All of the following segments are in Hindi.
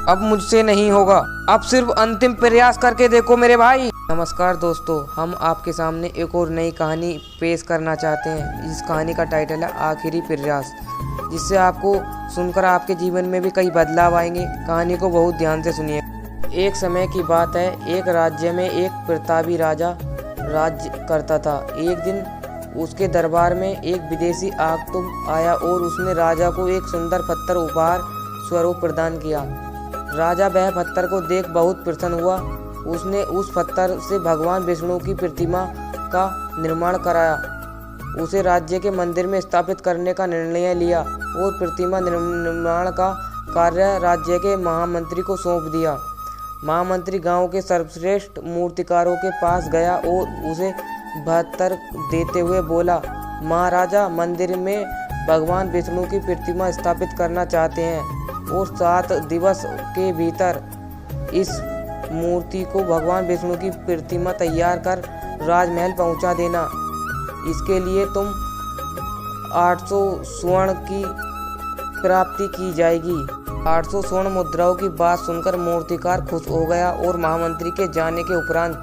अब मुझसे नहीं होगा। अब सिर्फ अंतिम प्रयास करके देखो मेरे भाई। नमस्कार दोस्तों, हम आपके सामने एक और नई कहानी पेश करना चाहते हैं। इस कहानी का टाइटल है आखिरी प्रयास, जिससे आपको सुनकर आपके जीवन में भी कई बदलाव आएंगे। कहानी को बहुत ध्यान से सुनिए। एक समय की बात है, एक राज्य में एक प्रतापी राजा राज्य करता था। एक दिन उसके दरबार में एक विदेशी आगंतुक आया और उसने राजा को एक सुंदर पत्थर उपहार स्वरूप प्रदान किया। राजा वह पत्थर को देख बहुत प्रसन्न हुआ। उसने उस पत्थर से भगवान विष्णु की प्रतिमा का निर्माण कराया, उसे राज्य के मंदिर में स्थापित करने का निर्णय लिया और प्रतिमा निर्माण का कार्य राज्य के महामंत्री को सौंप दिया। महामंत्री गांव के सर्वश्रेष्ठ मूर्तिकारों के पास गया और उसे पत्थर देते हुए बोला, महाराजा, मंदिर में भगवान विष्णु की प्रतिमा स्थापित करना चाहते हैं और 7 दिवस के भीतर इस मूर्ति को भगवान विष्णु की प्रतिमा तैयार कर राजमहल पहुंचा देना। इसके लिए तुम 800 स्वर्ण की प्राप्ति की जाएगी। 800 स्वर्ण मुद्राओं की बात सुनकर मूर्तिकार खुश हो गया और महामंत्री के जाने के उपरांत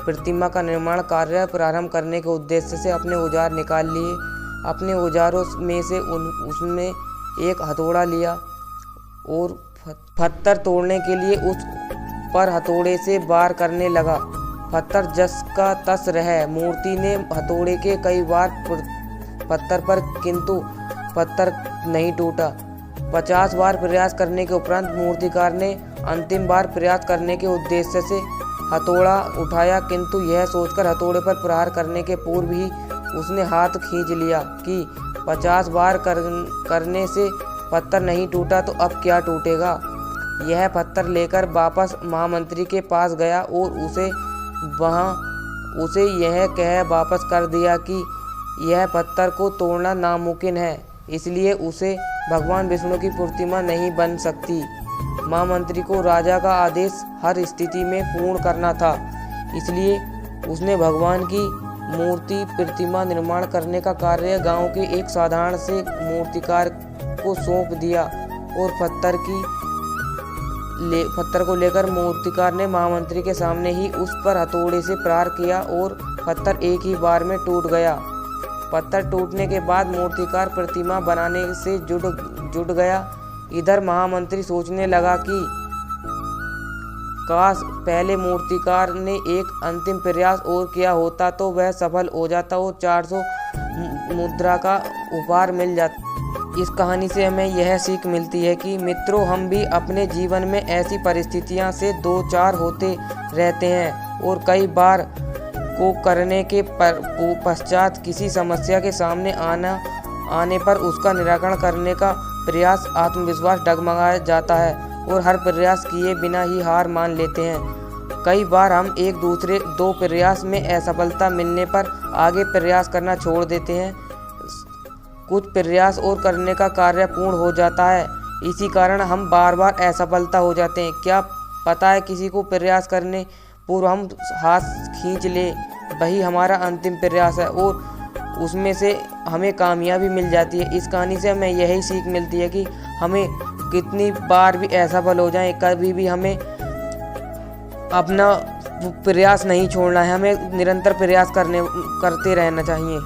प्रतिमा का निर्माण कार्य प्रारंभ करने के उद्देश्य से अपने औजार निकाल लिए। अपने औजारों में से उसने एक हथौड़ा लिया और पत्थर तोड़ने के लिए उस पर हथौड़े से वार करने लगा। पत्थर जस का तस रहे। मूर्ति ने हथौड़े के कई बार पत्थर पर, किंतु पत्थर नहीं टूटा। 50 बार प्रयास करने के उपरांत मूर्तिकार ने अंतिम बार प्रयास करने के उद्देश्य से हथौड़ा उठाया, किंतु यह सोचकर हथौड़े पर प्रहार करने के पूर्व ही उसने हाथ खींच लिया कि 50 बार करने से पत्थर नहीं टूटा तो अब क्या टूटेगा। यह पत्थर लेकर वापस महामंत्री के पास गया और उसे यह कह वापस कर दिया कि यह पत्थर को तोड़ना नामुमकिन है, इसलिए उसे भगवान विष्णु की प्रतिमा नहीं बन सकती। महामंत्री को राजा का आदेश हर स्थिति में पूर्ण करना था, इसलिए उसने भगवान की मूर्ति प्रतिमा निर्माण करने का कार्य गांव के एक साधारण से मूर्तिकार को सौंप दिया और पत्थर को लेकर मूर्तिकार ने महामंत्री के सामने ही उस पर हथौड़े से प्रहार किया और पत्थर एक ही बार में टूट गया। पत्थर टूटने के बाद मूर्तिकार प्रतिमा बनाने से जुट गया। इधर महामंत्री सोचने लगा कि काश पहले मूर्तिकार ने एक अंतिम प्रयास और किया होता तो वह सफल हो जाता और 400 मुद्रा का उपहार मिल जाता। इस कहानी से हमें यह सीख मिलती है कि मित्रों, हम भी अपने जीवन में ऐसी परिस्थितियां से दो चार होते रहते हैं और कई बार को करने के पश्चात किसी समस्या के सामने आने पर उसका निराकरण करने का प्रयास आत्मविश्वास डगमगा जाता है और हर प्रयास किए बिना ही हार मान लेते हैं। कई बार हम दो प्रयास में असफलता मिलने पर आगे प्रयास करना छोड़ देते हैं। कुछ प्रयास और करने का कार्य पूर्ण हो जाता है, इसी कारण हम बार बार असफलता हो जाते हैं। क्या पता है किसी को प्रयास करने पूर्व हम हाथ खींच ले, वही हमारा अंतिम प्रयास है और उसमें से हमें कामयाबी मिल जाती है। इस कहानी से हमें यही सीख मिलती है कि हमें कितनी बार भी असफल हो जाए, कभी भी हमें अपना प्रयास नहीं छोड़ना है, हमें निरंतर प्रयास करते रहना चाहिए।